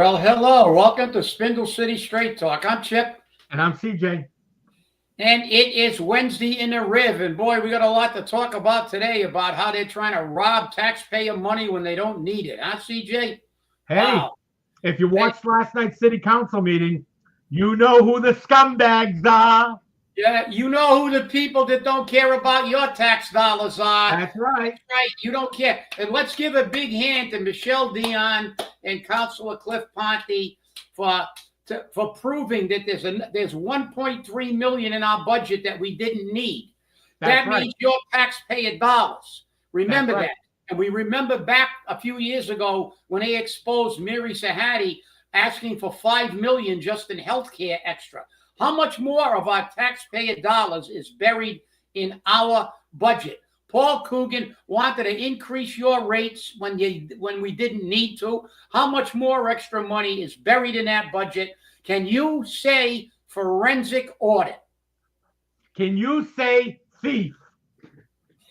Well, hello. Welcome to Spindle City Straight Talk. I'm Chip. And I'm CJ. And it is Wednesday in the Riv. And boy, we got a lot to talk about today about how they're trying to rob taxpayer money when they don't need it. Huh, CJ? Hey, Wow. if you watched last night's city council meeting, you know who the scumbags are. Yeah, you know who the people that don't care about your tax dollars are. That's right. That's right. You don't care. And let's give a big hand to Michelle Dion and Councilor Cliff Ponte for proving that there's 1.3 million in our budget that we didn't need. That means your taxpayer dollars. Remember that. And we remember back a few years ago when they exposed Mary Sahadi asking for $5 million just in healthcare extra. How much more of our taxpayer dollars is buried in our budget? Paul Coogan wanted to increase your rates when we didn't need to. How much more extra money is buried in that budget? Can you say forensic audit? Can you say thief?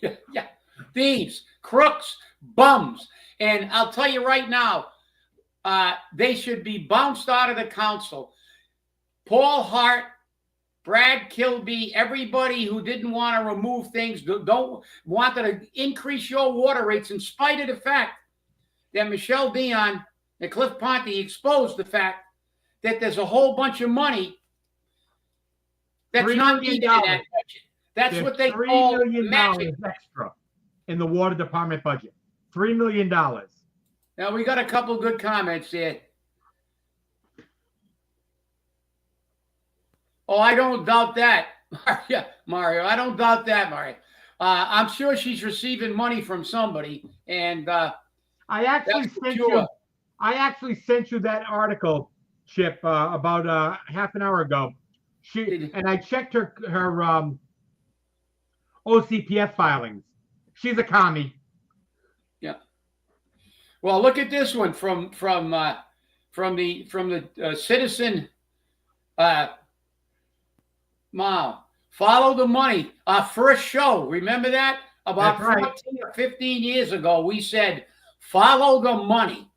Yeah, thieves, crooks, bums. And I'll tell you right now, they should be bounced out of the council. Paul Hart, Brad Kilby, everybody who didn't want to remove things, wanted to increase your water rates in spite of the fact that Michelle Dion and Cliff Ponte exposed the fact that there's a whole bunch of money that's not needed in that budget. That's what they call $3 million extra in the water department budget. $3 million. Now, we got a couple good comments there. Oh, I don't doubt that, Mario. I don't doubt that, Mario. I'm sure she's receiving money from somebody, and I actually sent you that article, Chip, about half an hour ago. And I checked her OCPF filings. She's a commie. Yeah. Well, look at this one from the citizen. Wow. Follow the money. Our first show, remember that? About 14 or 15 years ago, we said, follow the money.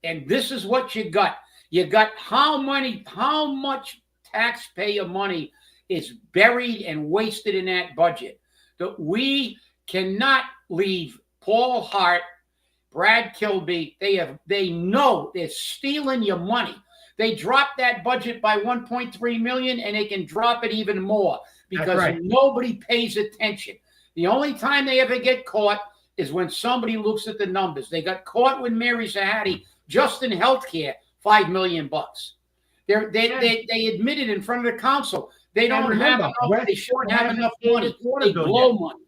And this is what you got. You got how much taxpayer money is buried and wasted in that budget. That we cannot leave Paul Hart, Brad Kilby. They know they're stealing your money. They dropped that budget by 1.3 million, and they can drop it even more because nobody pays attention. The only time they ever get caught is when somebody looks at the numbers. They got caught with Mary Sahadi just in healthcare, $5 million. They admitted in front of the council they don't have enough. They shouldn't have enough money. They blow money.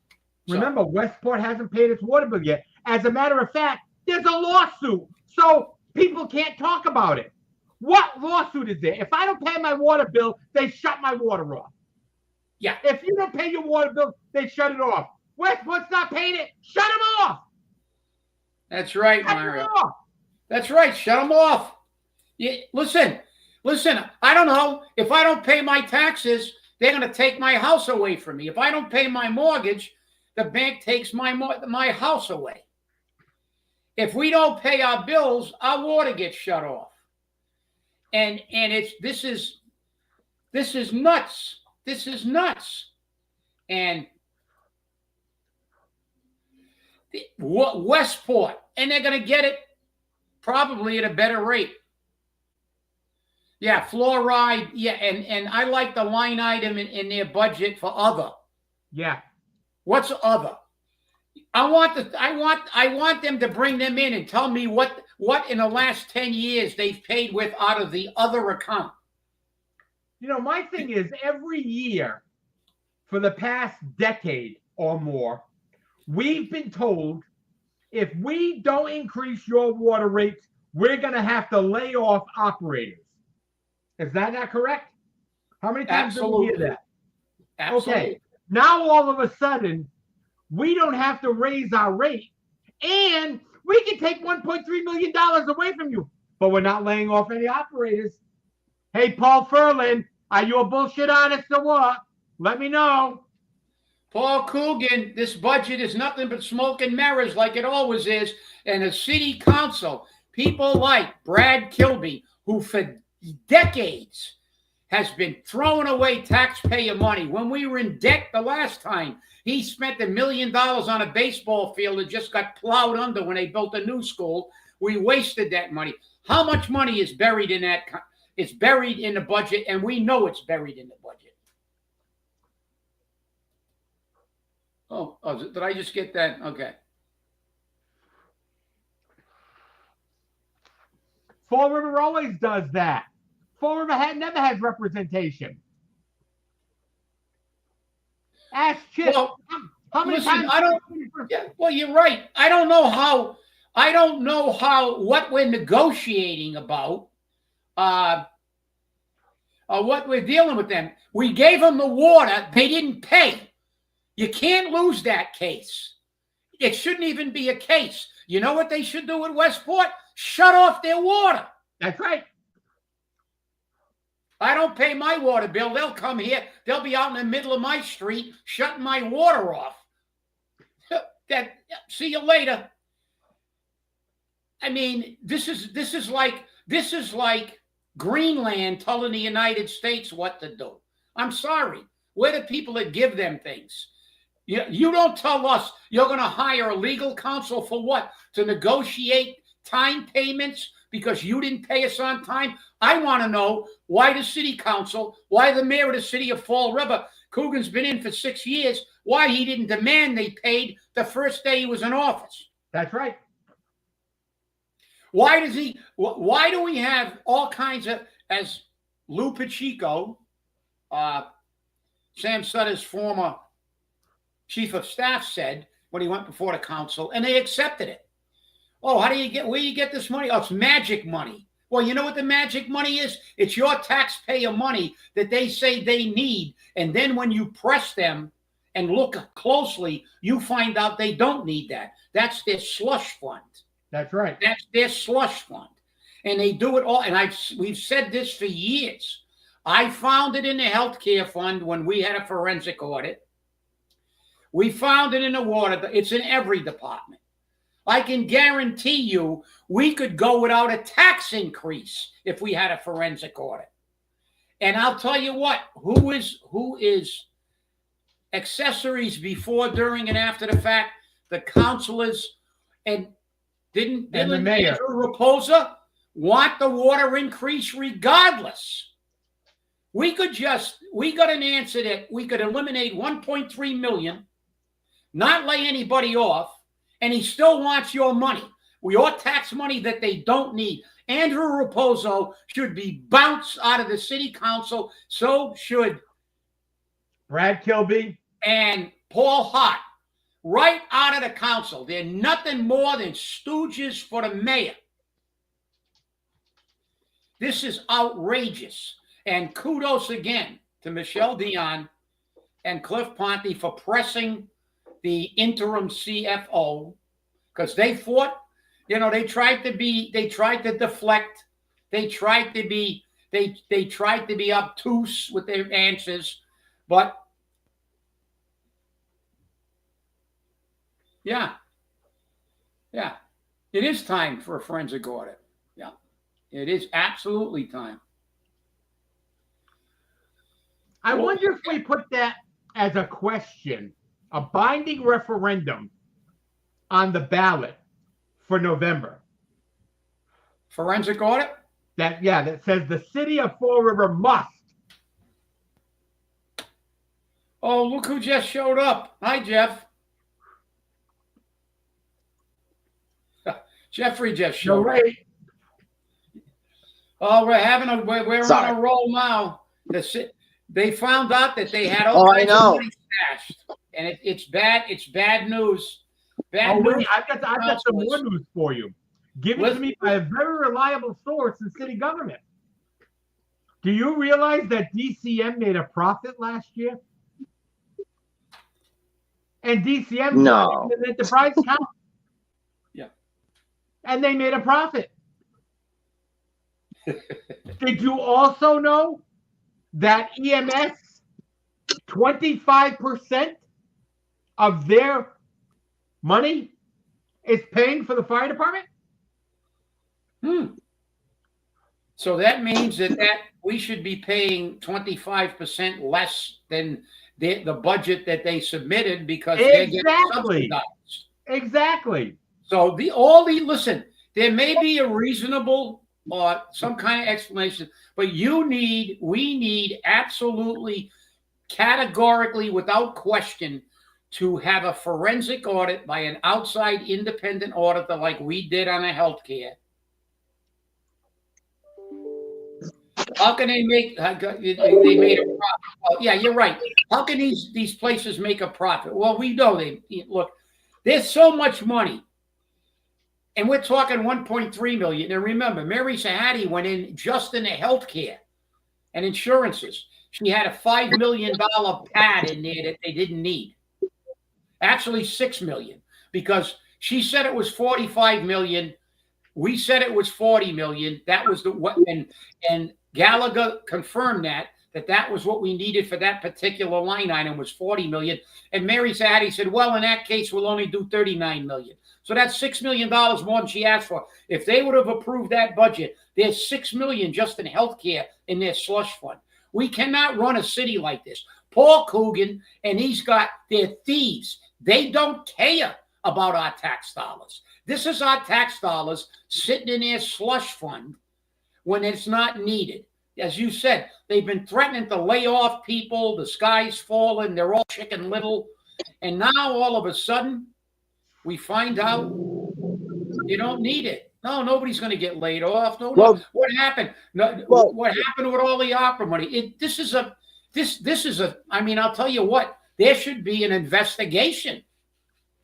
Remember, Westport hasn't paid its water bill yet. As a matter of fact, there's a lawsuit, so people can't talk about it. What lawsuit is there? If I don't pay my water bill, they shut my water off. Yeah. If you don't pay your water bill, they shut it off. Westport's not paying it. Shut them off. That's right, Mario. That's right. Shut them off. Yeah, listen. I don't know. If I don't pay my taxes, they're going to take my house away from me. If I don't pay my mortgage, the bank takes my house away. If we don't pay our bills, our water gets shut off. And this is nuts. This is nuts. And Westport, and they're going to get it probably at a better rate. Yeah, fluoride. Yeah, and I like the line item in their budget for other. Yeah. What's other? I want them to bring them in and tell me what in the last 10 years they've paid with out of the other account. You know, my thing is every year for the past decade or more, we've been told if we don't increase your water rates, we're going to have to lay off operators. Is that not correct? How many times do we hear that? Absolutely. Okay. Now all of a sudden, we don't have to raise our rate, and we can take $1.3 million away from you, but we're not laying off any operators. Hey, Paul Furlan, are you a bullshit honest or what? Let me know. Paul Coogan, this budget is nothing but smoke and mirrors like it always is, and the city council People like Brad Kilby, who for decades has been throwing away taxpayer money. When we were in debt the last time, he spent $1 million on a baseball field that just got plowed under when they built a new school. We wasted that money. How much money is buried in that? It's buried in the budget, and we know it's buried in the budget. Oh, did I just get that? Okay. Fall River always does that. Fall River never has representation. Ask Chip. Well, how many listen, times? Well, you're right. I don't know how what we're negotiating about, what we're dealing with them. We gave them the water. They didn't pay. You can't lose that case. It shouldn't even be a case. You know what they should do at Westport? Shut off their water. That's right. I don't pay my water bill. They'll come here. They'll be out in the middle of my street shutting my water off. See you later. I mean, this is like Greenland telling the United States what to do. I'm sorry. We're the people that give them things. You don't tell us you're going to hire a legal counsel for what? To negotiate time payments because you didn't pay us on time? I want to know why the city council, why the mayor of the city of Fall River, Coogan's been in for 6 years, why he didn't demand they paid the first day he was in office. That's right. Why do we have all kinds of, as Lou Pacheco, Sam Sutter's former chief of staff, said when he went before the council, and they accepted it. Oh, where do you get this money? Oh, it's magic money. Well, you know what the magic money is? It's your taxpayer money that they say they need. And then when you press them and look closely, you find out they don't need that. That's their slush fund. That's right. That's their slush fund. And they do it all. And we've said this for years. I found it in the healthcare fund when we had a forensic audit. We found it in the water. It's in every department. I can guarantee you we could go without a tax increase if we had a forensic audit. And I'll tell you what, who is accessories before, during, and after the fact? The councilors. And didn't the mayor Andrew Raposa want the water increase regardless? We got an answer that we could eliminate 1.3 million, not lay anybody off, and he still wants your money. Your tax money that they don't need. Andrew Raposo should be bounced out of the city council. So should Brad Kilby and Paul Hart. Right out of the council. They're nothing more than stooges for the mayor. This is outrageous. And kudos again to Michelle Dion and Cliff Ponte for pressing the interim CFO, because they fought, they tried to deflect, they tried to be obtuse with their answers, but yeah, it is time for a forensic audit. Yeah, it is absolutely time. I wonder if we put that as a question, a binding referendum on the ballot for November. Forensic audit? That says the city of Fall River must. Oh, look who just showed up. Hi, Jeff. Jeffrey just showed up. Oh, we're on a roll now. They found out that they had all kinds of money stashed. And it's bad. It's bad news. Bad news. I've got some more news for you. Given to me by a very reliable source in city government. Do you realize that DCM made a profit last year? And DCM is an enterprise count. Yeah. And they made a profit. Did you also know that EMS, 25% of their money is paying for the fire department? So that means that we should be paying 25% less than the budget that they submitted because they're getting subsidized. Exactly. So listen, there may be a reasonable or some kind of explanation, but we need absolutely categorically without question to have a forensic audit by an outside independent auditor like we did on a healthcare. How can they make? They made a profit. Well, yeah, you're right. How can these places make a profit? Well, we know they look. There's so much money, and we're talking 1.3 million. And remember, Mary Sahadi went in just in the healthcare and insurances. She had a $5 million pad in there that they didn't need. Actually, 6 million because she said it was 45 million. We said it was 40 million. That was and Gallagher confirmed that was what we needed for that particular line item was 40 million. And Mary Sahadi said, well, in that case, we'll only do 39 million. So that's $6 million more than she asked for. If they would have approved that budget, there's 6 million just in healthcare in their slush fund. We cannot run a city like this. Paul Coogan and they're thieves. They don't care about our tax dollars. This is our tax dollars sitting in their slush fund when it's not needed. As you said, they've been threatening to lay off people. The sky's falling. They're all Chicken Little. And now all of a sudden, we find out you don't need it. No, nobody's going to get laid off. No. What happened? What happened with all the opera money? This is a. I mean, I'll tell you what. There should be an investigation.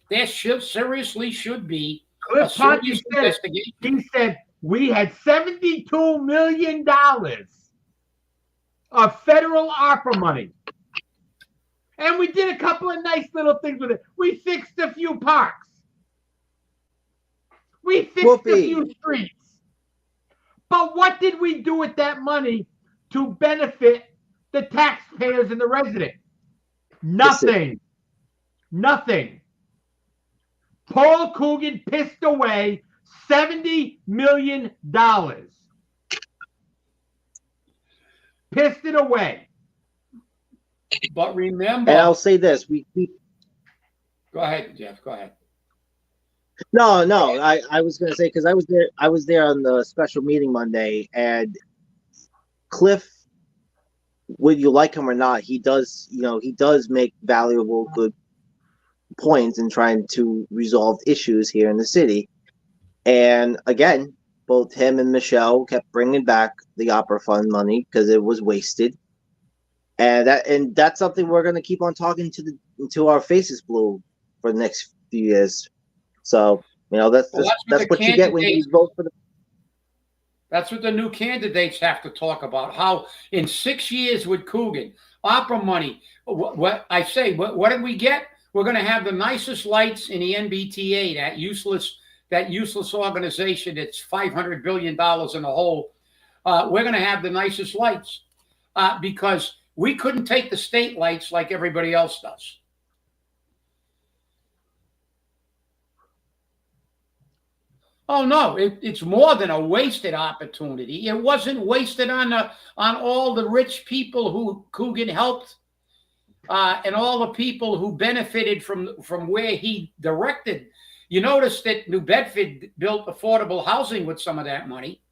There seriously should be a serious investigation. He said we had $72 million of federal ARPA money. And we did a couple of nice little things with it. We fixed a few parks. We fixed a few streets. But what did we do with that money to benefit the taxpayers and the resident? Nothing. Nothing. Paul Coogan pissed away $70 million. Pissed it away. But remember, and I'll say this: we go ahead, Jeff. Go ahead. No, I was going to say because I was there on the special meeting Monday, and Cliff, whether you like him or not, he does make valuable, good points in trying to resolve issues here in the city. And again, both him and Michelle kept bringing back the opera fund money because it was wasted. And that's something we're going to keep on talking to our faces blue for the next few years. So that's what you get when you vote for the. That's what the new candidates have to talk about. How in 6 years with Coogan, opera money. What did we get? We're going to have the nicest lights in the NBTA. That useless organization that's $500 billion in the hole. We're going to have the nicest lights because we couldn't take the state lights like everybody else does. Oh no, it's more than a wasted opportunity. It wasn't wasted on all the rich people who Coogan helped, and all the people who benefited from where he directed. You notice that New Bedford built affordable housing with some of that money.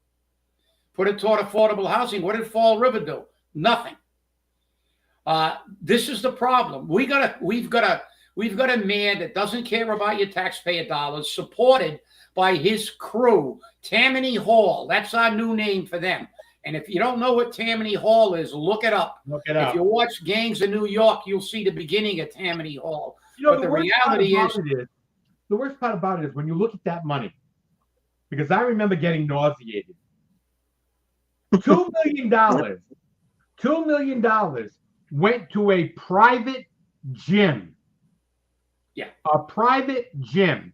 Put it toward affordable housing. What did Fall River do? Nothing. This is the problem. We've got a man that doesn't care about your taxpayer dollars, supported by his crew. Tammany Hall. That's our new name for them. And if you don't know what Tammany Hall is, look it up. If you watch Gangs of New York, you'll see the beginning of Tammany Hall. But the reality is, the worst part about it is when you look at that money, because I remember getting nauseated. $2 million went to a private gym. Yeah. A private gym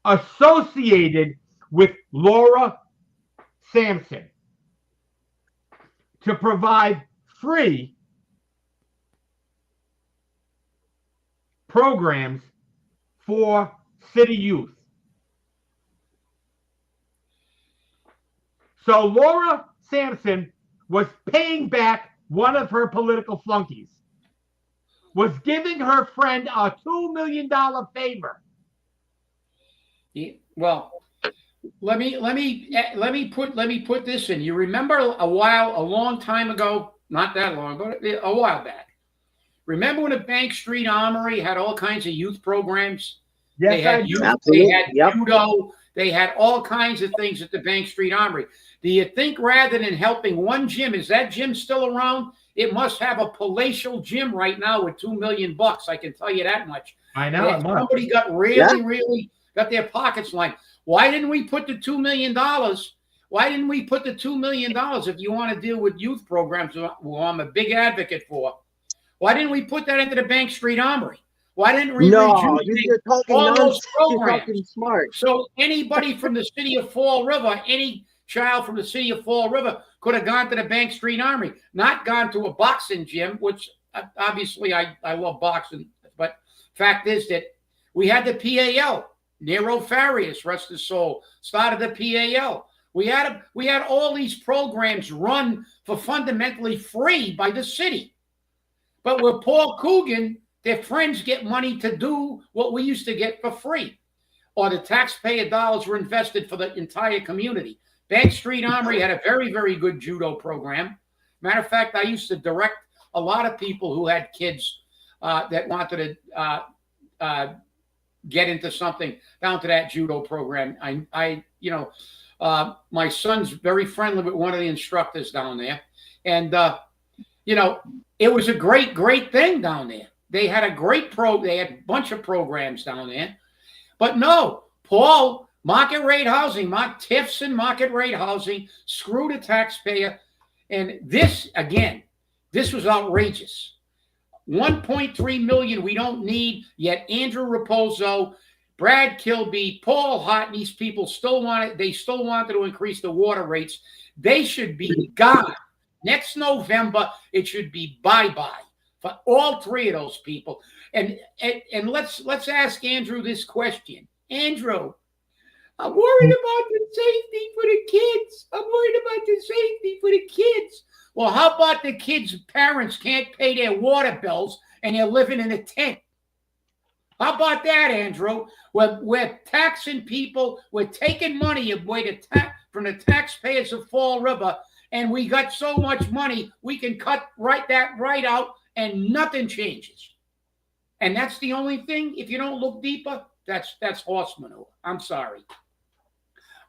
associated with Laura Sampson to provide free programs for city youth. So Laura Sampson was paying back one of her political flunkies, was giving her friend a $2 million favor. Well, let me put this in. You remember a long time ago, not that long, but a while back. Remember when the Bank Street Armory had all kinds of youth programs? Yes, they had youth, they had judo, they had all kinds of things at the Bank Street Armory. Do you think rather than helping one gym, is that gym still around? It must have a palatial gym right now with $2 million. I can tell you that much. I know. Somebody got really got their pockets lined. Why didn't we put the $2 million? Why didn't we put the $2 million if you want to deal with youth programs, who I'm a big advocate for? Why didn't we put that into the Bank Street Armory? Why didn't we you're talking all those programs? You're talking smart. So anybody from the city of Fall River, any child from the city of Fall River could have gone to the Bank Street Armory, not gone to a boxing gym, which obviously I love boxing. But fact is that we had the PAL. Nero Farias, rest his soul, started the PAL. We had all these programs run for fundamentally free by the city. But with Paul Coogan, their friends get money to do what we used to get for free, or the taxpayer dollars were invested for the entire community. Bank Street Armory had a very, very good judo program. Matter of fact, I used to direct a lot of people who had kids that wanted to get into something down to that judo program. My son's very friendly with one of the instructors down there, and it was a great, great thing down there. They had a great they had a bunch of programs down there. But no, Paul, market rate housing, TIFs and market rate housing, screw the taxpayer. And this was outrageous. 1.3 million we don't need, yet Andrew Raposo, Brad Kilby, Paul Hott, and these people still wanted to increase the water rates. They should be gone. Next November, it should be bye-bye for all three of those people. And let's ask Andrew this question. Andrew, I'm worried about the safety for the kids. Well, how about the kids' parents can't pay their water bills and they're living in a tent? How about that, Andrew? We're taxing people. We're taking money away from the taxpayers of Fall River, and we got so much money, we can cut right out, and nothing changes. And that's the only thing. If you don't look deeper, that's horse manure. I'm sorry.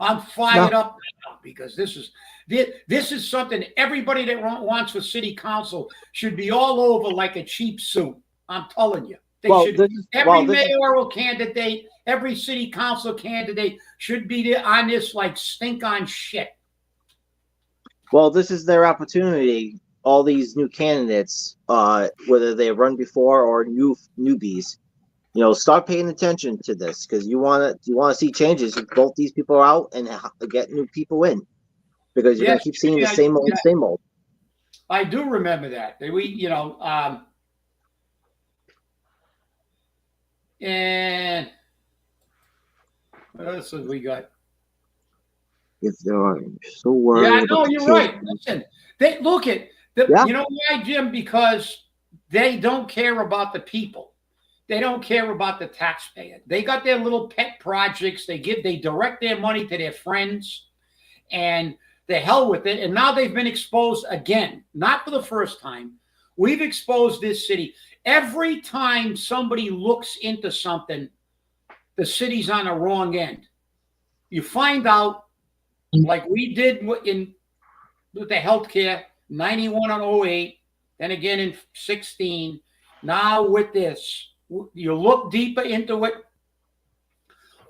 I'm fired up now because this is something everybody that wants for city council should be all over like a cheap suit. I'm telling you. Every mayoral candidate, every city council candidate should be on this like stink on shit. Well, this is their opportunity. All these new candidates, whether they run before or newbies, start paying attention to this because you want to see changes. Both these people are out and get new people in because you're going to keep seeing the same old. I do remember that. And what else have we got? If they are so worried. Yeah, I know you're right. Listen, you know why, Jim? Because they don't care about the people. They don't care about the taxpayer. They got their little pet projects. They direct their money to their friends, and the hell with it. And now they've been exposed again, not for the first time. We've exposed this city. Every time somebody looks into something, the city's on the wrong end. You find out, like we did with the healthcare, 91 on 08, then again in 16. Now with this, you look deeper into it.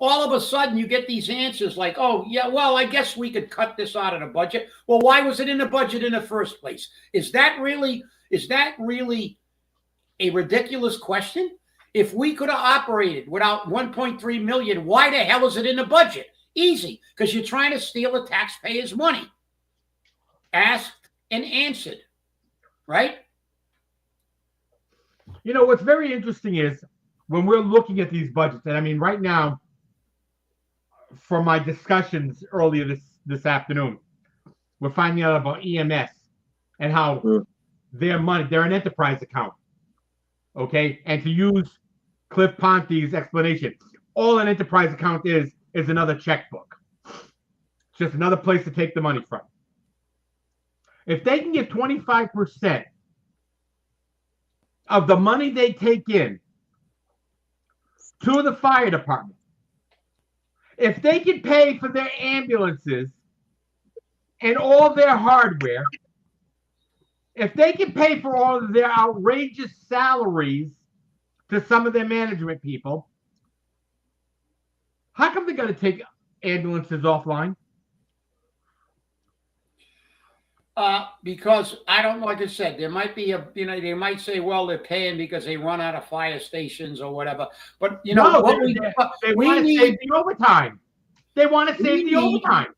All of a sudden, you get these answers like, oh, yeah, well, I guess we could cut this out of the budget. Well, why was it in the budget in the first place? Is that really a ridiculous question? If we could have operated without 1.3 million, why the hell is it in the budget? Easy, because you're trying to steal the taxpayers' money. Asked and answered, right? What's very interesting is when we're looking at these budgets, and I mean, right now, from my discussions earlier this afternoon, we're finding out about EMS and how their money, they're an enterprise account. Okay. And to use Cliff Ponte's explanation, all an enterprise account is another checkbook. It's just another place to take the money from. If they can get 25% of the money they take in to the fire department, if they can pay for their ambulances and all their hardware, if they can pay for all of their outrageous salaries to some of their management people, how come they're going to take ambulances offline? Because I don't know, like I said, there might be they might say, well, they're paying because they run out of fire stations or whatever. But they want to save the overtime. They want to save the overtime.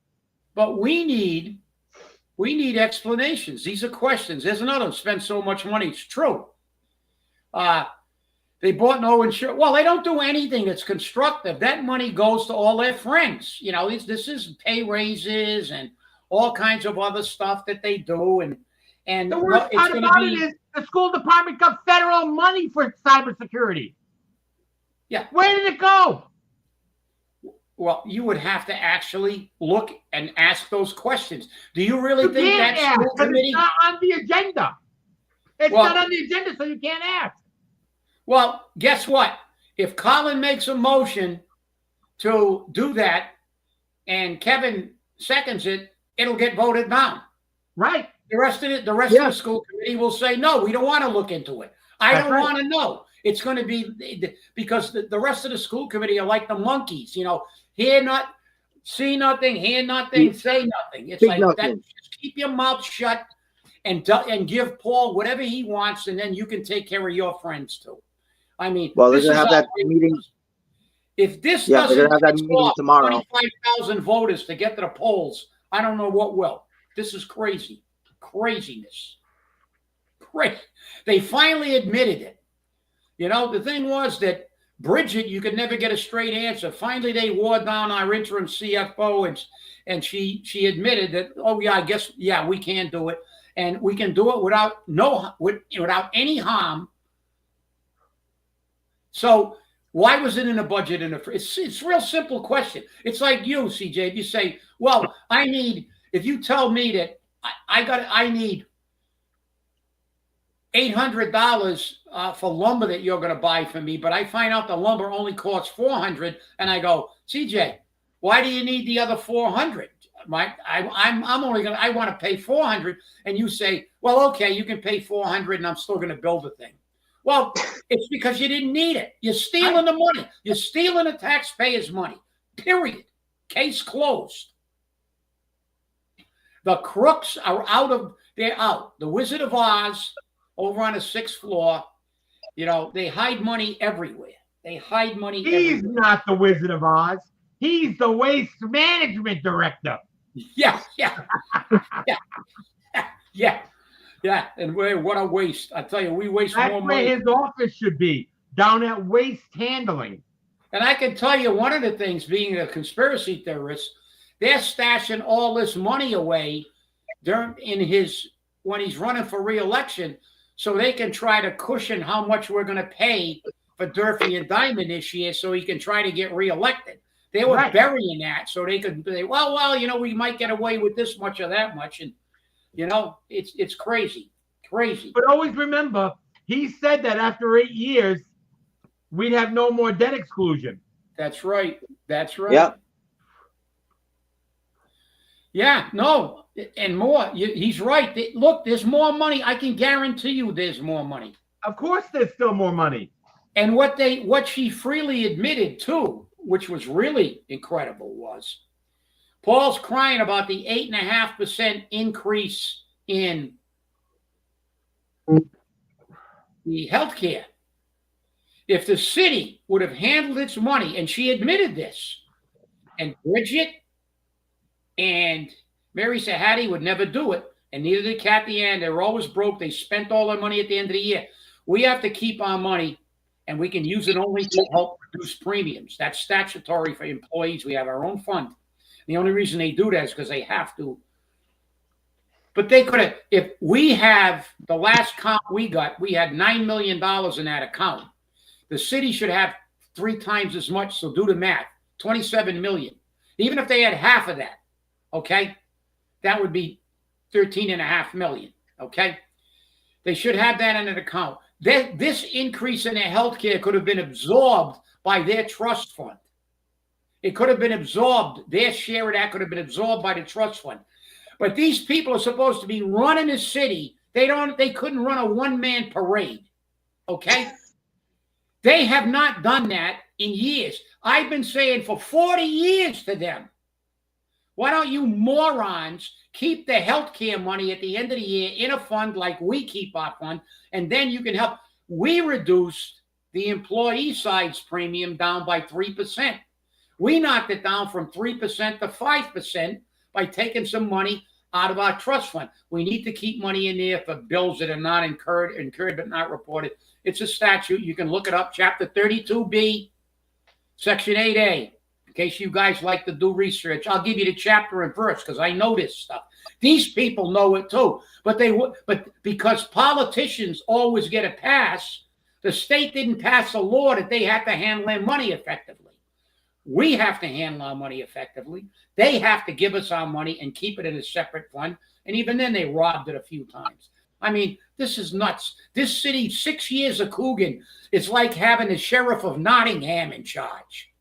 But we need explanations. These are questions. There's another one. Spend so much money. It's true. They bought no insurance. Well, they don't do anything that's constructive. That money goes to all their friends. This is pay raises and all kinds of other stuff that they do. And the worst part about it is the school department got federal money for cybersecurity. Yeah. Where did it go? Well, you would have to actually look and ask those questions. Do you really think that school committee? It's not on the agenda. It's not on the agenda, so you can't ask. Well, guess what? If Colin makes a motion to do that and Kevin seconds it, it'll get voted down. Right. The rest of the school committee will say, no, we don't want to look into it. I don't want to know. It's going to be because the rest of the school committee are like the monkeys, hear not, see nothing, hear nothing, say nothing. It's like that. Just keep your mouth shut and give Paul whatever he wants, and then you can take care of your friends too. I mean, well, they're going to have that meeting. If this doesn't have that meeting tomorrow, 25,000 voters to get to the polls, I don't know what will. This is crazy. Craziness. Crazy. They finally admitted it. The thing was that Bridget, you could never get a straight answer. Finally, they wore down our interim CFO, and she admitted that, oh, yeah, I guess, yeah, we can do it. And we can do it without any harm. So why was it in the budget? It's a real simple question. It's like you, CJ. If you say, well, if you tell me that I need $800 for lumber that you're going to buy for me, but I find out the lumber only costs $400, and I go, CJ, why do you need the other $400? I want to pay $400, and you say, well, okay, you can pay $400, and I'm still going to build the thing. Well, it's because you didn't need it. You're stealing the money. You're stealing the taxpayers' money. Period. Case closed. The crooks are out. They're out. The Wizard of Oz over on the 6th floor, they hide money everywhere. He's not the Wizard of Oz. He's the waste management director. Yeah. Yeah, and what a waste. I tell you, we waste more money. That's where his office should be, down at waste handling. And I can tell you one of the things, being a conspiracy theorist, they're stashing all this money away when he's running for re-election, so they can try to cushion how much we're going to pay for Durfee and Diamond this year so he can try to get re-elected. They were burying that so they could say, well, we might get away with this much or that much. And it's crazy. But always remember, he said that after 8 years, we'd have no more debt exclusion. That's right. Yep. Yeah, no, and more. He's right. Look, there's more money. I can guarantee you there's more money. Of course there's still more money. And what she freely admitted too, which was really incredible, was Paul's crying about the 8.5% increase in the healthcare. If the city would have handled its money, and she admitted this, and Bridget and Mary Sahadi would never do it, and neither did Kathy Ann. They were always broke. They spent all their money at the end of the year. We have to keep our money, and we can use it only to help reduce premiums. That's statutory for employees. We have our own fund. The only reason they do that is because they have to But they could have, if we have the last count we got, we had $9 million in that account. The city should have 3 times as much. So do the math, 27 million. Even if they had half of that, okay, that would be 13.5 million. Okay, they should have that in an account. This increase in their health care could have been absorbed by their trust fund. It could have been absorbed. Their share of that could have been absorbed by the trust fund. But these people are supposed to be running the city. They couldn't run a one-man parade. Okay? They have not done that in years. I've been saying for 40 years to them, why don't you morons keep the health care money at the end of the year in a fund like we keep our fund, and then you can help. We reduced the employee side's premium down by 3%. We knocked it down from 3% to 5% by taking some money out of our trust fund. We need to keep money in there for bills that are not incurred but not reported. It's a statute. You can look it up, Chapter 32B, Section 8A. In case you guys like to do research, I'll give you the chapter and verse because I know this stuff. These people know it too, but because politicians always get a pass, the state didn't pass a law that they had to handle their money effectively. We have to handle our money effectively. They have to give us our money and keep it in a separate fund. And even then, they robbed it a few times. I mean, this is nuts. This city, 6 years of Coogan, it's like having the sheriff of Nottingham in charge.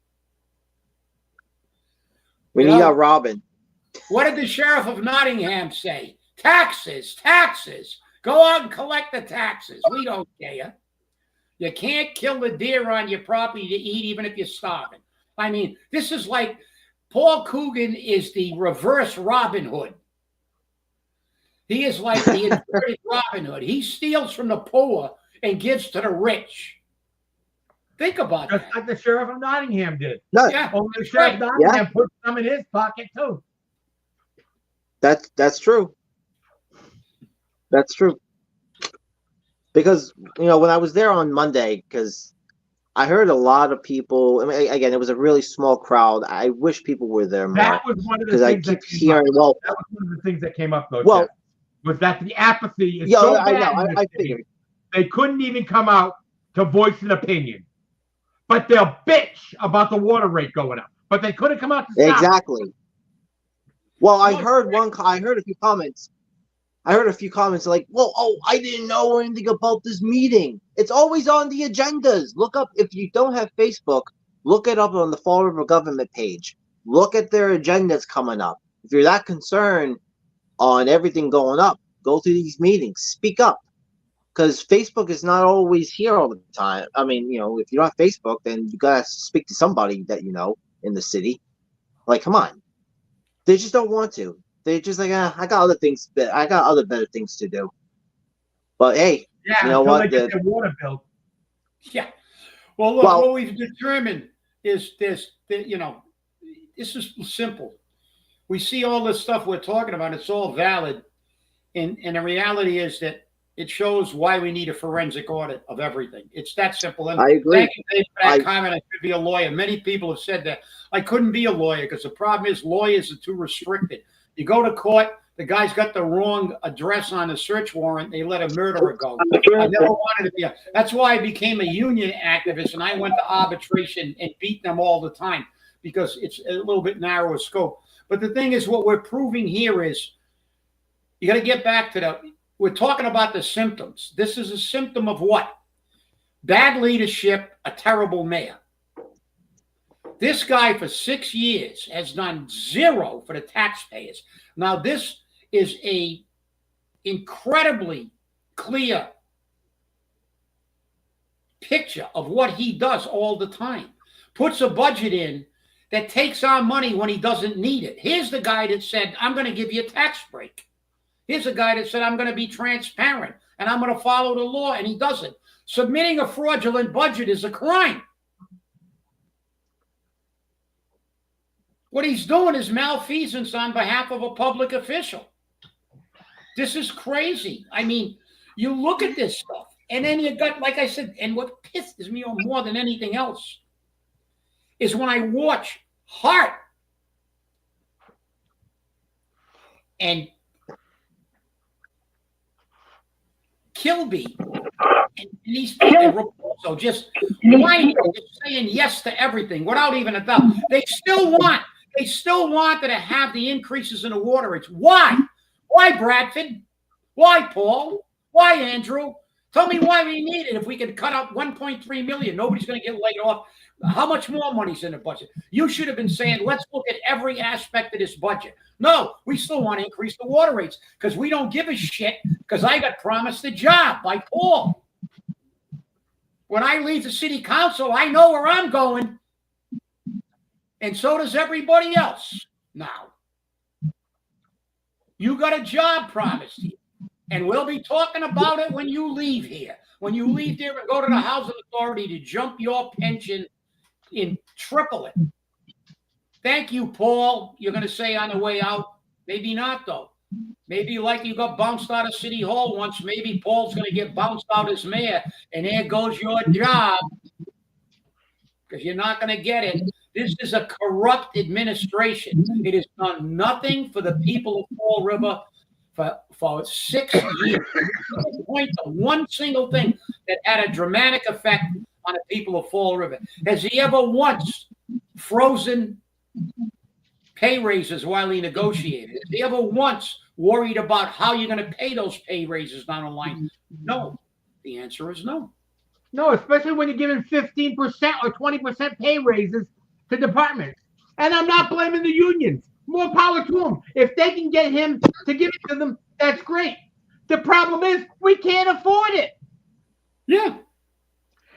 We need a Robin. What did the sheriff of Nottingham say? Taxes, taxes. Go out and collect the taxes. We don't care. You can't kill the deer on your property to eat even if you're starving. I mean, this is like Paul Coogan is the reverse Robin Hood. He is like the inverted Robin Hood. He steals from the poor and gives to the rich. Think about that. Just like the sheriff of Nottingham did. No. Yeah. Only the sheriff of Nottingham put some in his pocket too. That's true. That's true. Because, when I was there on Monday, because I heard a lot of people. I mean, again, it was a really small crowd. I wish people were there more. That was one of the things that came up. That was one of the things that came up, though. Well, Jeff, was that the apathy is so bad. I figured. They couldn't even come out to voice an opinion. But they'll bitch about the water rate going up. But they couldn't come out to stop. Exactly. Well, I heard a few comments. I heard a few comments like, well, I didn't know anything about this meeting. It's always on the agendas. Look up, if you don't have Facebook, look it up on the Fall River government page. Look at their agendas coming up. If you're that concerned on everything going up, go to these meetings. Speak up. Because Facebook is not always here all the time. I mean, if you don't have Facebook, then you got to speak to somebody that you know in the city. Like, come on. They just don't want to. They're just like, I got other things. I got other better things to do. But hey, you know what? They get their water bill. Yeah. Well, look, what we've determined is this. This is simple. We see all this stuff we're talking about. It's all valid, and the reality is that it shows why we need a forensic audit of everything. It's that simple. And I agree. Thank you, Dave, for that comment. I could be a lawyer. Many people have said that. I couldn't be a lawyer because the problem is lawyers are too restricted. You go to court, the guy's got the wrong address on the search warrant. They let a murderer go. I never wanted to be. That's why I became a union activist, and I went to arbitration and beat them all the time because it's a little bit narrower scope. But the thing is, what we're proving here is you got to get back to we're talking about the symptoms. This is a symptom of what? Bad leadership, a terrible mayor. This guy for 6 years has done zero for the taxpayers. Now, this is a incredibly clear picture of what he does all the time. Puts a budget in that takes our money when he doesn't need it. Here's the guy that said, I'm going to give you a tax break. Here's a guy that said, I'm going to be transparent and I'm going to follow the law, and he doesn't. Submitting a fraudulent budget is a crime. What he's doing is malfeasance on behalf of a public official. This is crazy. I mean, you look at this stuff, and then you got, like I said, and what pisses me off more than anything else is when I watch Hart and Kilby and these people, so just whining, just saying yes to everything without even a doubt. They still wanted to have the increases in the water rates. Why? Why, Bradford? Why, Paul? Why, Andrew? Tell me why we need it. If we could cut out 1.3 million, nobody's going to get laid off. How much more money's in the budget? You should have been saying, let's look at every aspect of this budget. No, we still want to increase the water rates because we don't give a shit because I got promised a job by Paul. When I leave the city council, I know where I'm going. And so does everybody else now. You got a job promised you. And we'll be talking about it when you leave here. When you leave there and go to the housing authority to jump your pension in triple it. Thank you, Paul. You're going to say on the way out. Maybe not, though. Maybe like you got bounced out of City Hall once. Maybe Paul's going to get bounced out as mayor. And there goes your job. Because you're not going to get it. This is a corrupt administration. It has done nothing for the people of Fall River for 6 years. Point to one single thing that had a dramatic effect on the people of Fall River. Has he ever once frozen pay raises while he negotiated? Has he ever once worried about how you're going to pay those pay raises down the line? No. The answer is no. No, especially when you're giving 15% or 20% pay raises to departments. And I'm not blaming the unions. More power to them. If they can get him to give it to them, that's great. The problem is we can't afford it. Yeah.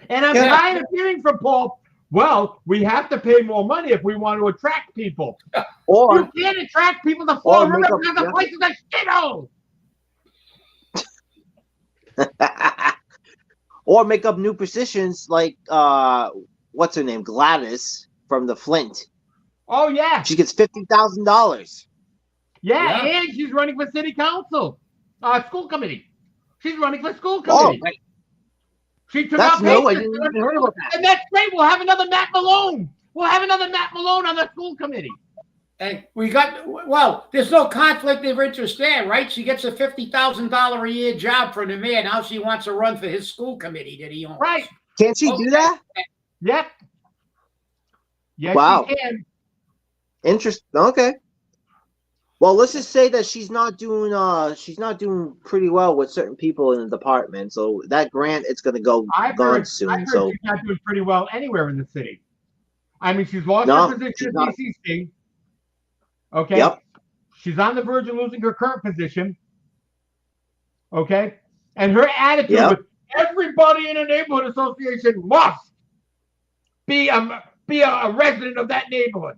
And I'm tired of hearing from Paul, well, we have to pay more money if we want to attract people. Or you can't attract people to Fall River because the place is a shithole. Or make up new positions like what's her name? Gladys from the Flint. Oh yeah. She gets $50,000. Yeah, and she's running for city council. School committee. She's running for school committee. Oh, she took that's out new. I didn't even hear about that. And that's great. We'll have another Matt Malone. We'll have another Matt Malone on the school committee. And there's no conflict of interest there, right? She gets a $50,000 a year job from the mayor. Now she wants to run for his school committee that he owns. Right. Can't she do that? Yep. Yes, wow. she can. Interesting. Okay. Well, let's just say that she's not doing pretty well with certain people in the department. So that grant, it's going to go gone soon. I've heard she's not doing pretty well anywhere in the city. I mean, she's lost her position at DCC. Okay. Yep. She's on the verge of losing her current position. Okay. And her attitude with everybody in a neighborhood association must be a resident of that neighborhood.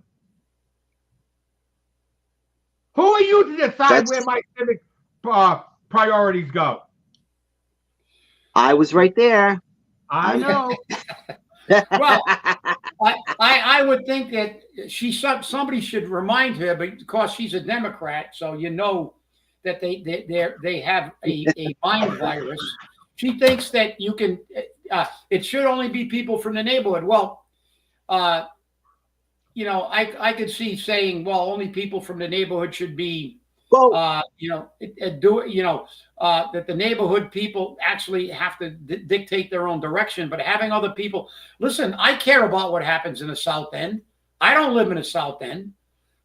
Who are you to decide where my civic priorities go? I was right there. I know. Well, I would think that somebody should remind her, because she's a Democrat, so you know that they have a mind virus. She thinks that you can. It should only be people from the neighborhood. Well, I could see saying, well, only people from the neighborhood should be, that the neighborhood people actually have to dictate their own direction. But having other people, listen, I care about what happens in the South End. I don't live in the South End,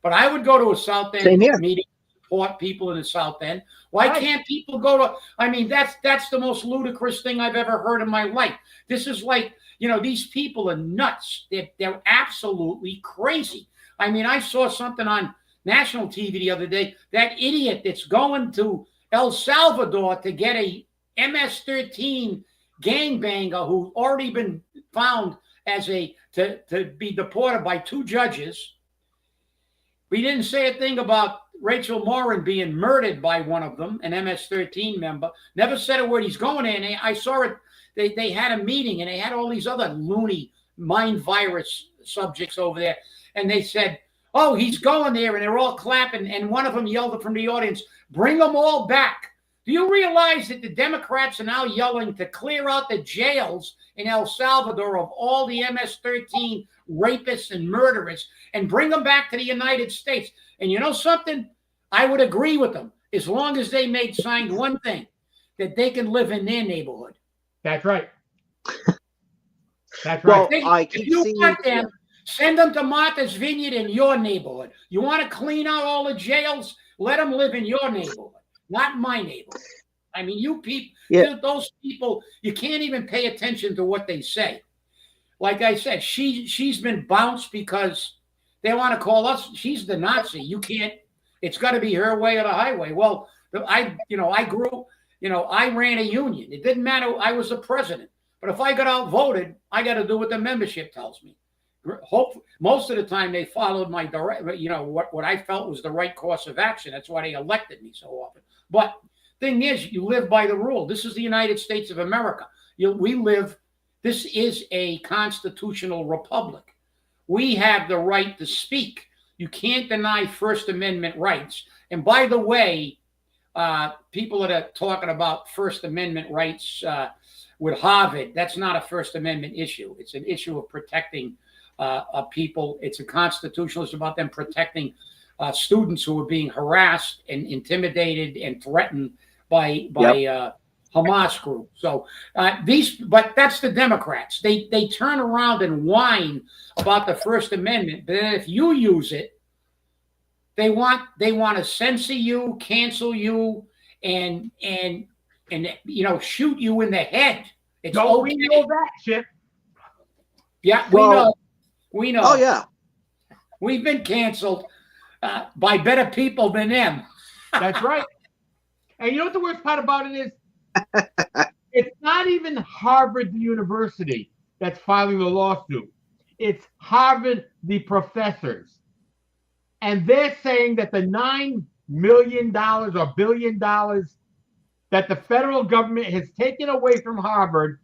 but I would go to a South End meeting, support people in the South End. Why can't people go to? I mean, that's the most ludicrous thing I've ever heard in my life. This is like, these people are nuts. They're absolutely crazy. I mean, I saw something on national TV the other day. That idiot that's going to El Salvador to get a MS-13 gangbanger who's already been found as to be deported by 2 judges. We didn't say a thing about Rachel Morin being murdered by one of them, an MS-13 member. Never said a word. He's going in. I saw it. They had a meeting, and they had all these other loony mind virus subjects over there. And they said, oh, he's going there, and they're all clapping. And one of them yelled from the audience, bring them all back. Do you realize that the Democrats are now yelling to clear out the jails in El Salvador of all the MS-13 rapists and murderers and bring them back to the United States? And you know something? I would agree with them as long as they signed one thing, that they can live in their neighborhood. That's right. That's Well, right. I If keep you seeing. want them, send them to Martha's Vineyard in your neighborhood. You want to clean out all the jails? Let them live in your neighborhood, not my neighborhood. I mean, you people, those people, you can't even pay attention to what they say. Like I said, she's been bounced because they want to call us. She's the Nazi. You can't. It's got to be her way or the highway. Well, I grew. I ran a union. It didn't matter. I was the president. But if I got outvoted, I got to do what the membership tells me. Most of the time, they followed my direct. What I felt was the right course of action. That's why they elected me so often. But thing is, you live by the rule. This is the United States of America. We live. This is a constitutional republic. We have the right to speak. You can't deny First Amendment rights. And by the way, people that are talking about First Amendment rights with Harvard, that's not a First Amendment issue. It's an issue of protecting people. It's a constitutional. It's about them protecting students who are being harassed and intimidated and threatened by Hamas group. So but that's the Democrats. They turn around and whine about the First Amendment, but then if you use it, they want to censor you, cancel you, and shoot you in the head. We know that, Chip. Yeah, we know. Oh yeah, we've been canceled by better people than them. That's right. And you know what the worst part about it is? It's not even Harvard the university that's filing the lawsuit. It's Harvard the professors. And they're saying that the $9 million or $1 billion that the federal government has taken away from Harvard,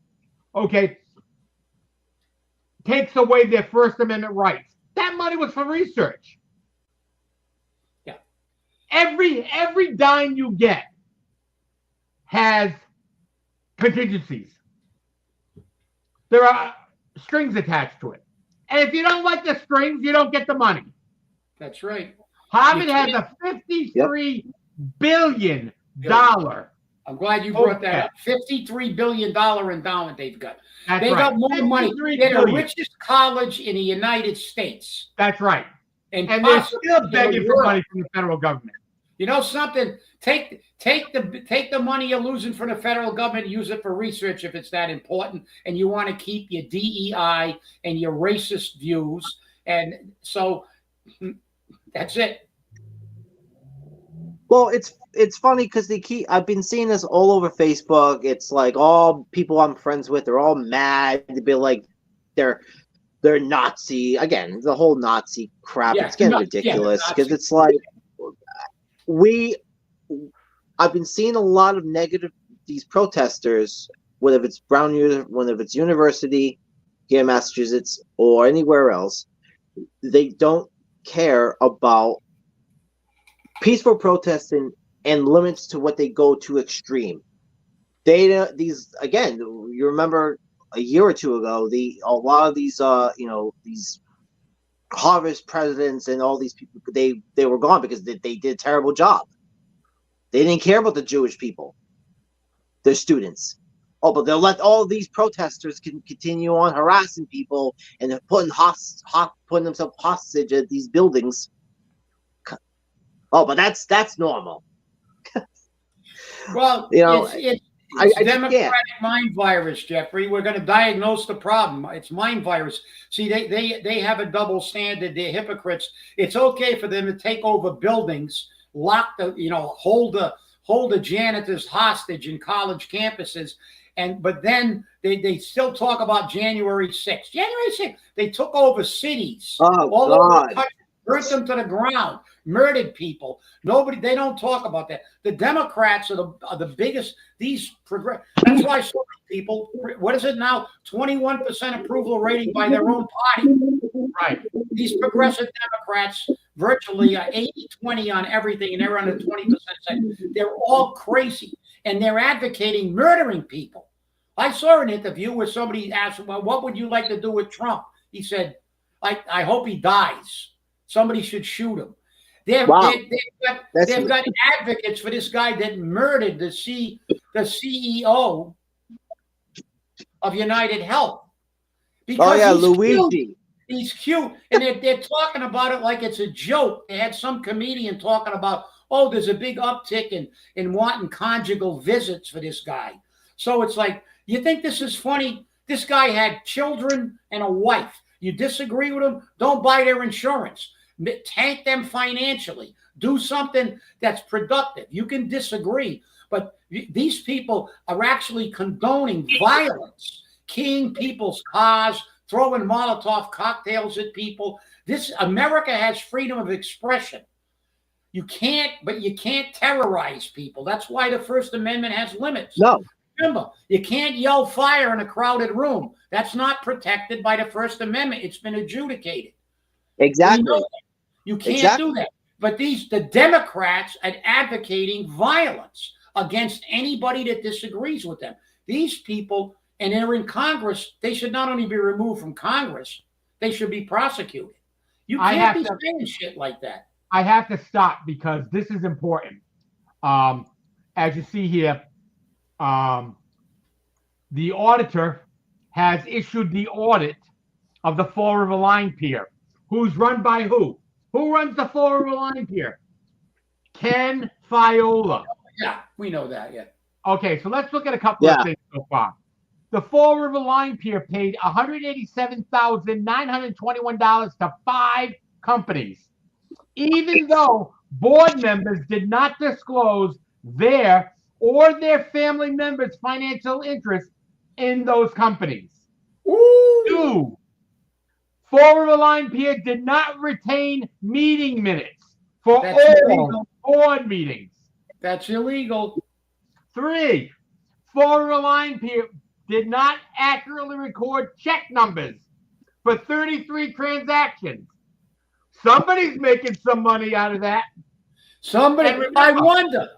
takes away their First Amendment rights. That money was for research. Yeah. Every dime you get has contingencies. There are strings attached to it. And if you don't like the strings, you don't get the money. That's right. Harvard has a $53 billion. I'm glad you brought that up. $53 billion endowment they've got. They got more money. They're the richest college in the United States. That's right. And they're still begging for money from the federal government. You know something? Take the money you're losing from the federal government, use it for research if it's that important, and you want to keep your DEI and your racist views. And so that's it. Well, it's funny because I've been seeing this all over Facebook. It's like all people I'm friends with are all mad. They'd be like, they're Nazi again. The whole Nazi crap. It's getting ridiculous because it's like I've been seeing a lot of negative. These protesters, whether it's whether it's university here in Massachusetts or anywhere else, they don't care about peaceful protesting and limits to what they go to extreme. These again, you remember a year or two ago, a lot of these these Harvard presidents and all these people, they were gone because they did a terrible job. They didn't care about the Jewish people, their students. Oh, but they'll let all these protesters continue on harassing people and putting themselves hostage at these buildings. Oh, but that's normal. Well, it's democratic mind virus, Jeffrey. We're going to diagnose the problem. It's mind virus. See, they have a double standard. They're hypocrites. It's okay for them to take over buildings, hold the janitors hostage in college campuses, but then they still talk about January 6th. January 6th, they took over cities all over the country, burnt them to the ground, murdered people. They don't talk about that. The Democrats are the biggest. That's why so many people. What is it now? 21% approval rating by their own party. Right. These progressive Democrats virtually are 80-20 on everything, and they're under 20%. They're all crazy, and they're advocating murdering people. I saw an interview where somebody asked, "Well, what would you like to do with Trump?" He said, "I hope he dies. Somebody should shoot him." They've got advocates for this guy that murdered the the CEO of United Health. Because Luigi. He's cute. And they're talking about it like it's a joke. They had some comedian talking about, oh, there's a big uptick in wanting conjugal visits for this guy. So it's like, you think this is funny? This guy had children and a wife. You disagree with him? Don't buy their insurance. Tank them financially. Do something that's productive. You can disagree, but these people are actually condoning violence, keying people's cars, throwing Molotov cocktails at people. America has freedom of expression. You can't terrorize people. That's why the First Amendment has limits. No. Remember, you can't yell fire in a crowded room. That's not protected by the First Amendment. It's been adjudicated. Exactly. You can't do that. But the Democrats are advocating violence against anybody that disagrees with them. These people, and they're in Congress, they should not only be removed from Congress, they should be prosecuted. You can't be saying shit like that. I have to stop because this is important. As you see here, the auditor has issued the audit of the Fall River Line Pier. Who's run by who? Who runs the Fall River Line Pier? Ken Fiola. Yeah, we know that, yeah. Okay, so let's look at a couple of things so far. The Fall River Line Pier paid $187,921 to 5 companies, even though board members did not disclose their or their family members' financial interest in those companies. Ooh. 2, Fall River Line Pier did not retain meeting minutes for all board meetings. That's illegal. 3, Fall River Line Pier did not accurately record check numbers for 33 transactions. Somebody's making some money out of that. I wonder.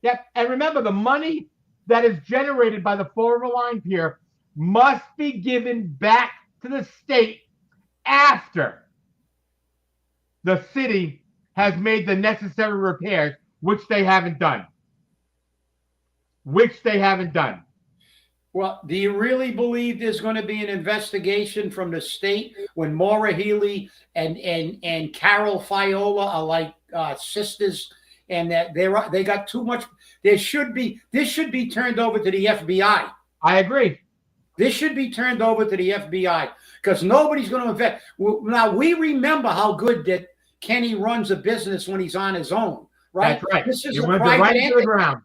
Yep, and remember, the money that is generated by the Fall River Line Pier must be given back to the state after the city has made the necessary repairs, which they haven't done. Well, do you really believe there's going to be an investigation from the state when Maura Healey and Carol Fiola are like sisters, and that they got too much? This should be turned over to the FBI. I agree. This should be turned over to the FBI because nobody's going to invest. Now, we remember how good that Kenny runs a business when he's on his own, right? That's right. This is a private into the ground.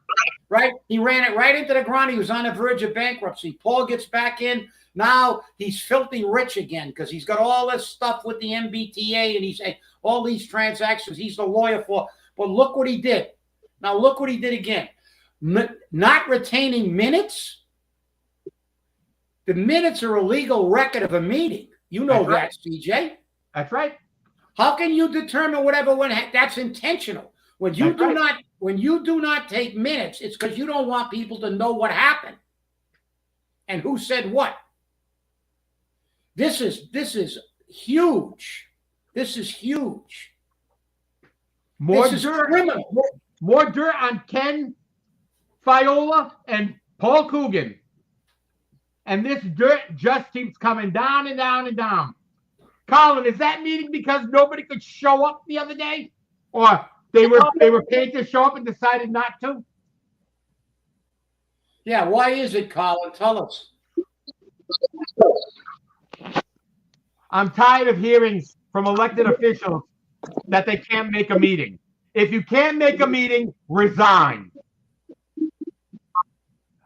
Right? He ran it right into the ground. He was on the verge of bankruptcy. Paul gets back in. Now he's filthy rich again because he's got all this stuff with the MBTA and he's all these transactions he's the lawyer for. But look what he did. Now look what he did again. Not retaining minutes. The minutes are a legal record of a meeting. You know that, CJ. That's right. How can you determine whatever that's intentional? When you do not take minutes, it's because you don't want people to know what happened and who said what. This is huge. This is huge. More dirt on Ken Fiola and Paul Coogan. And this dirt just keeps coming down and down and down. Colin, is that meeting because nobody could show up the other day? Or they were paid to show up and decided not to? Yeah, why is it, Colin? Tell us. I'm tired of hearing from elected officials that they can't make a meeting. If you can't make a meeting, resign.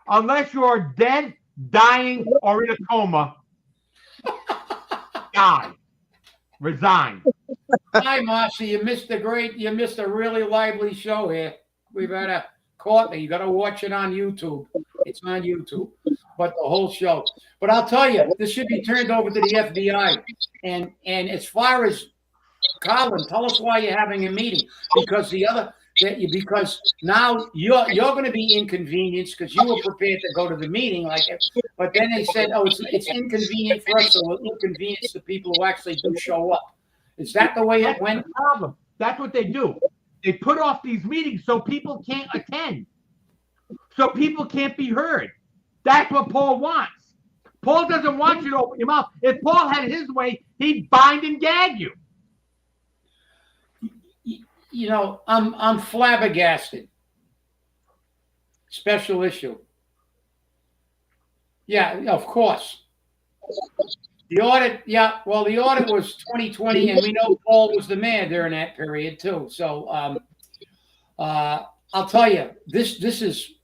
Unless you're dead, dying, or in a coma, die. Resign. Hi, Marcy. You missed a really lively show here. We've had a Courtney. You got to watch it on YouTube. It's on YouTube. But the whole show. But I'll tell you, this should be turned over to the FBI. And as far as Colin, tell us why you're having a meeting. Because now you're going to be inconvenienced because you were prepared to go to the meeting but then they said, oh, it's inconvenient for us, so we'll inconvenience the people who actually do show up. Is that the way it went? The problem. That's what they do. They put off these meetings so people can't attend. so people can't be heard. That's what Paul wants. Paul doesn't want you to open your mouth. If Paul had his way, he'd bind and gag you. You know, I'm flabbergasted. Special issue. Yeah, of course. The audit, yeah, well, the audit was 2020, and we know Paul was the man during that period too. So I'll tell you, this is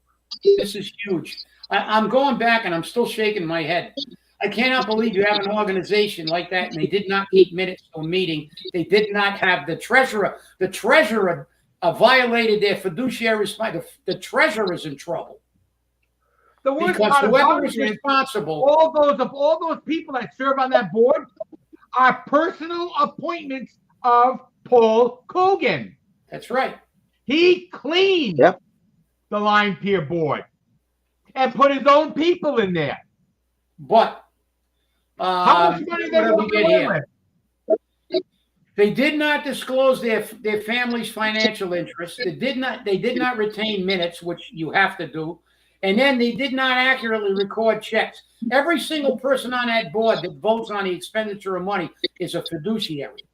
huge. I'm going back, and I'm still shaking my head. I cannot believe you have an organization like that, and they did not keep minutes to a meeting. They did not have the treasurer. The treasurer violated their fiduciary responsibility. The treasurer is in trouble. The worst Because part whoever about was it is responsible, all those people that serve on that board are personal appointments of Paul Coogan. that's right. He cleaned the Line Pier board and put his own people in there. But How much money they what did we get here? with? They did not disclose their family's financial interests. They did not retain minutes, which you have to do. And then they did not accurately record checks. Every single person on that board that votes on the expenditure of money is a fiduciary.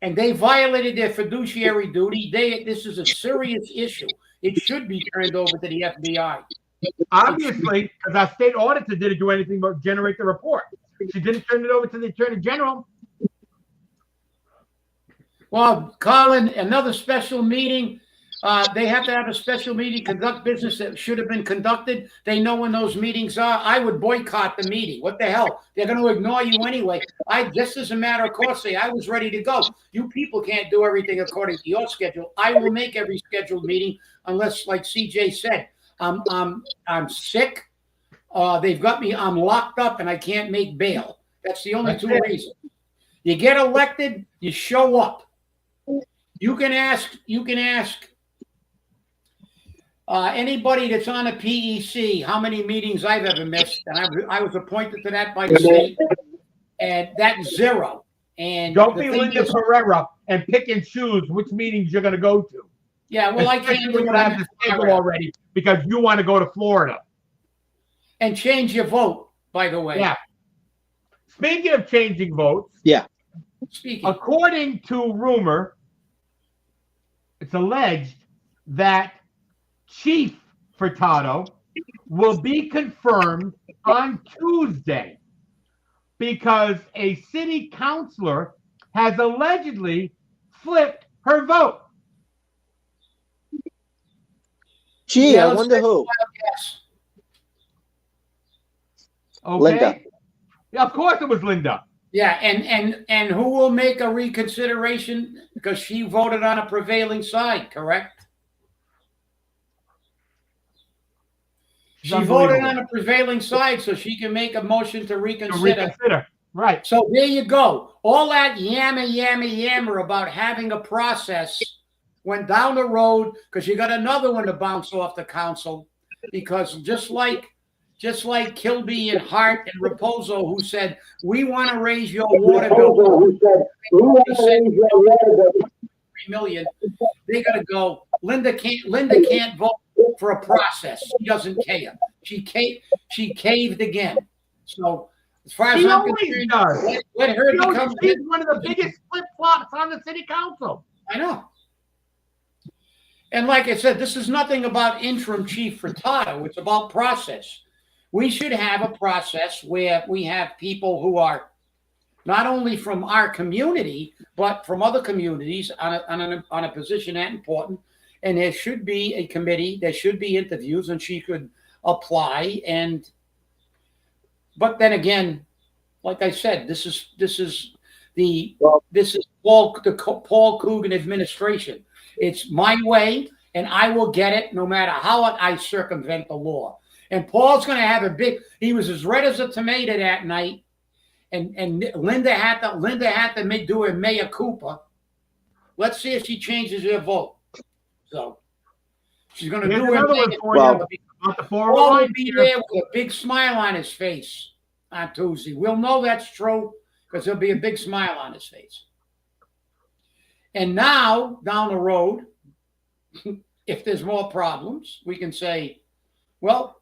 And they violated their fiduciary duty. This is a serious issue. It should be turned over to the FBI. Obviously, because our state auditor didn't do anything but generate the report. She didn't turn it over to the Attorney General. Well, Colin, another special meeting. They have to have a special meeting, conduct business that should have been conducted. They know when those meetings are. I would boycott the meeting. What the hell? They're going to ignore you anyway. Just as a matter of course, I was ready to go. You people can't do everything according to your schedule. I will make every scheduled meeting unless, like CJ said, I'm sick. They've got me. I'm locked up and I can't make bail. That's the only two reasons. You get elected, you show up. You can ask anybody that's on a PEC how many meetings I've ever missed, and I was appointed to that by the state, and that's zero. And don't be Linda Pereira and pick and choose which meetings you're going to go to. Yeah, well, I can't do what I have the schedule already because you want to go to Florida and change your vote. By the way, yeah. Speaking of changing votes, according to rumor, it's alleged that Chief Furtado will be confirmed on Tuesday because a city councilor has allegedly flipped her vote. Gee, I wonder who. Okay. Linda. Yeah, of course it was Linda. Yeah, and who will make a reconsideration because she voted on a prevailing side, correct? She voted on a prevailing side, so she can make a motion to reconsider. Right. So there you go. All that yammer about having a process went down the road because you got another one to bounce off the council. Because just like Kilby and Hart and Raposo, who said, we want to raise your water bill. $3 million. They got to go. Linda can't vote for a process. She doesn't care. She caved again. So as far as I'm concerned, let her become. She's one of the biggest flip-flops on the city council. I know. And like I said, this is nothing about interim Chief Furtado. It's about process. We should have a process where we have people who are not only from our community, but from other communities on a position that important. And there should be a committee, there should be interviews, and she could apply. But then again, like I said, this is Paul Coogan administration. It's my way, and I will get it no matter how I circumvent the law. And Paul's going to have a big. He was as red as a tomato that night, and Linda had to do a mea culpa. Let's see if she changes her vote. So she's going to do it. Paul will be there with a big smile on his face on Tuesday. We'll know that's true because there'll be a big smile on his face. And now down the road, if there's more problems, we can say, well,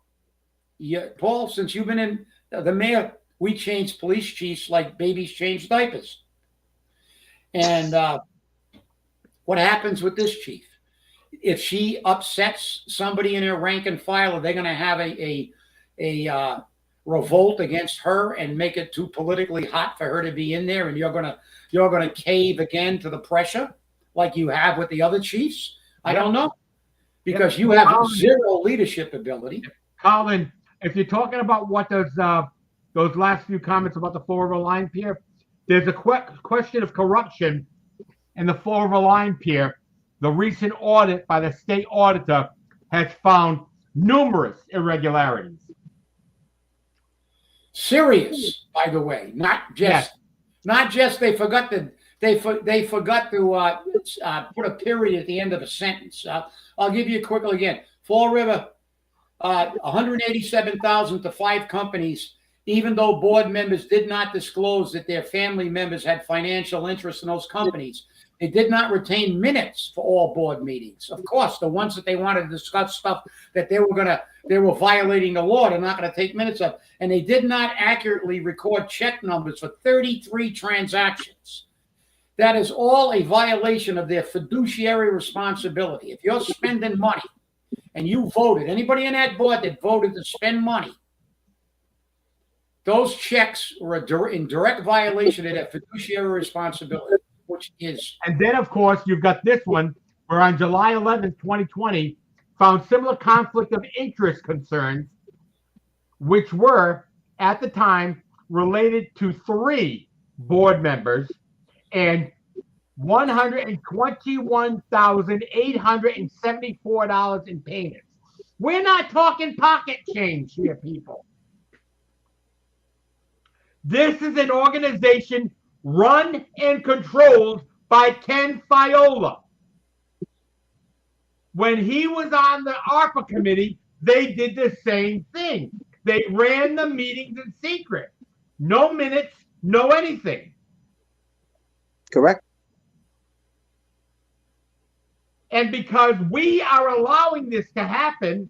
yeah, Paul, since you've been in the mayor, we changed police chiefs like babies change diapers. And what happens with this chief? If she upsets somebody in her rank and file, are they going to have a revolt against her and make it too politically hot for her to be in there? And you're gonna cave again to the pressure like you have with the other chiefs? I don't know, because you have zero leadership ability. Colin, if you're talking about what those last few comments about the Fall River Line Pier, there's a question of corruption in the Fall River Line Pier. The recent audit by the state auditor has found numerous irregularities. Serious, by the way, not just they forgot to put a period at the end of a sentence. I'll give you a quick again. Fall River, 187,000 to 5 companies, even though board members did not disclose that their family members had financial interest in those companies. They did not retain minutes for all board meetings. Of course, the ones that they wanted to discuss stuff that they were violating the law, they're not going to take minutes of. And they did not accurately record check numbers for 33 transactions. That is all a violation of their fiduciary responsibility. If you're spending money and you voted, anybody in that board that voted to spend money, those checks were in direct violation of their fiduciary responsibility. Which is. And then, of course, you've got this one where on July 11th, 2020, found similar conflict of interest concerns, which were, at the time, related to 3 board members and $121,874 in payments. We're not talking pocket change here, people. This is an organization run and controlled by Ken Fiola. When he was on the ARPA committee, they did the same thing. They ran the meetings in secret. No minutes, no anything. Correct. And because we are allowing this to happen,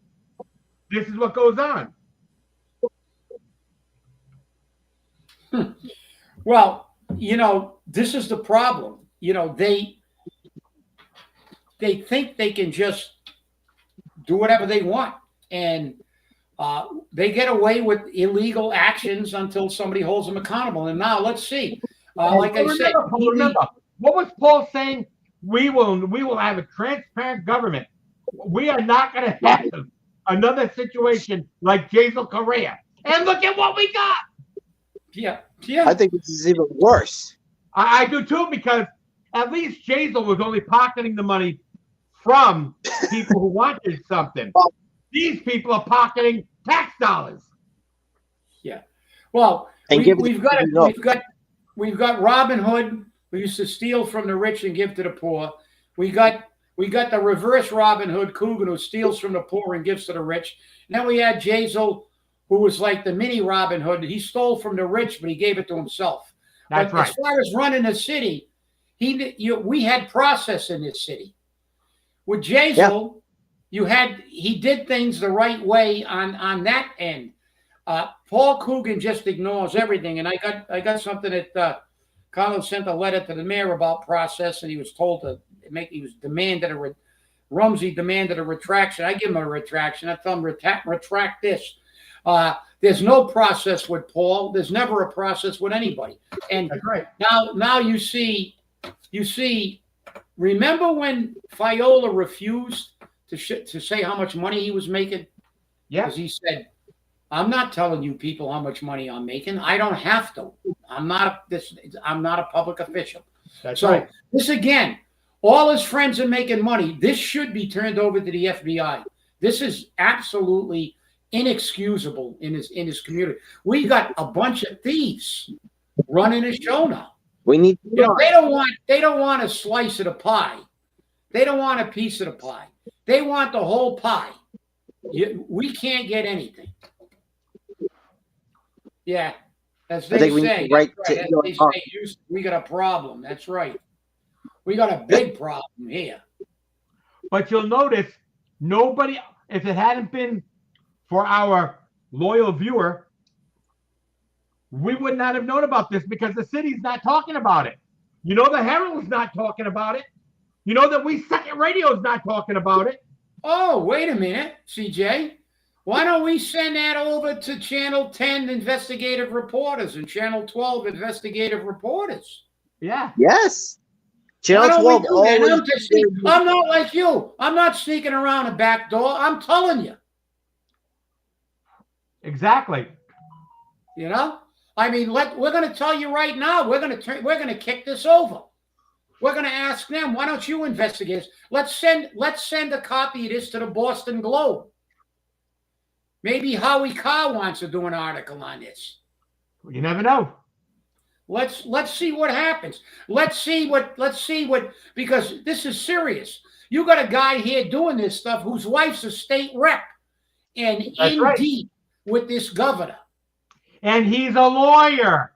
this is what goes on. Well, this is the problem. They think they can just do whatever they want, and they get away with illegal actions until somebody holds them accountable. And now let's see. Like I said, remember, what was Paul saying? We will have a transparent government. We are not going to have another situation like Jason Correa. And look at what we got. Yeah. I think this is even worse. I do too, because at least Jason was only pocketing the money from people who wanted something. These people are pocketing tax dollars. Yeah. Well, we've got Robin Hood, who used to steal from the rich and give to the poor. We got the reverse Robin Hood, Coogan, who steals from the poor and gives to the rich. And then we had Jazel, who was like the mini Robin Hood. He stole from the rich, but he gave it to himself. That's right. As far as running the city, we had process in this city. With Jazel, he did things the right way on that end. Paul Coogan just ignores everything. And I got something that Colin sent a letter to the mayor about process, and he was told Rumsey demanded a retraction. I give him a retraction. I tell him retract this. There's no process with Paul. There's never a process with anybody. And that's right. Now you see. Remember when Fiola refused to say how much money he was making? Yeah. Because he said, "I'm not telling you people how much money I'm making. I don't have to. I'm not a public official." That's right. This again, all his friends are making money. This should be turned over to the FBI. This is absolutely inexcusable in his community. We got a bunch of thieves running a show now. We need. They don't want a slice of the pie. They don't want a piece of the pie. They want the whole pie. We can't get anything. Yeah, as they say, we got a problem. That's right. We got a big problem here. But you'll notice nobody, if it hadn't been for our loyal viewer, we would not have known about this because the city's not talking about it. You know, the Herald's not talking about it. You know that We Second Radio's not talking about it. Oh, wait a minute, CJ. Why don't we send that over to Channel 10 investigative reporters and Channel 12 investigative reporters? Yeah. Yes. Channel 12 always. I'm not like you. I'm not sneaking around a back door. I'm telling you. Exactly. You know? I mean, we're going to tell you right now. We're going to kick this over. We're going to ask them, why don't you investigate? Let's send a copy of this to the Boston Globe. Maybe Howie Carr wants to do an article on this. You never know. Let's see what happens. Let's see what because this is serious. You got a guy here doing this stuff whose wife's a state rep and deep with this governor. And he's a lawyer.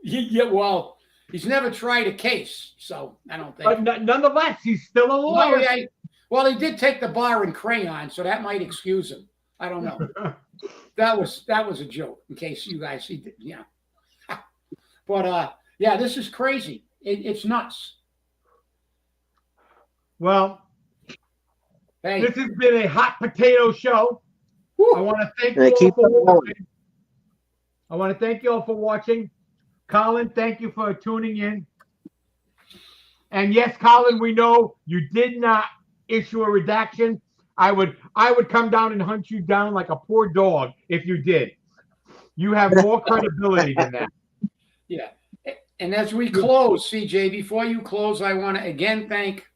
Yeah, well, he's never tried a case, so I don't think. But nonetheless, he's still a lawyer. Well, he did take the bar in crayon, so that might excuse him. I don't know. That was a joke, in case you guys see it. Yeah. But yeah, this is crazy. It's nuts. Well, hey, this has been a hot potato show. Woo. I want to thank you all for watching. I want to thank you all for watching. Colin, thank you for tuning in. And yes, Colin, we know you did not issue a redaction. I would come down and hunt you down like a poor dog if you did. You have more credibility than that. Yeah. And as we close, CJ, before you close, I want to again thank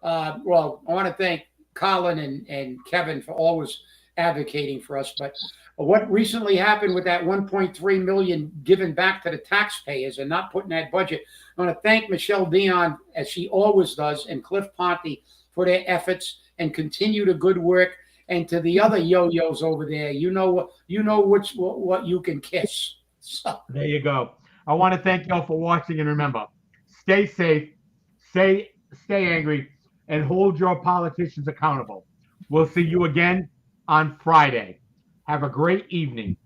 I want to thank Colin and Kevin for always advocating for us. But what recently happened with that 1.3 million given back to the taxpayers and not putting that budget, I want to thank Michelle Dion, as she always does, and Cliff Ponte for their efforts and continue the good work. And to the other yo-yos over there, you know what you can kiss. So. There you go. I want to thank y'all for watching, and remember, stay safe, stay angry, and hold your politicians accountable. We'll see you again on Friday. Have a great evening.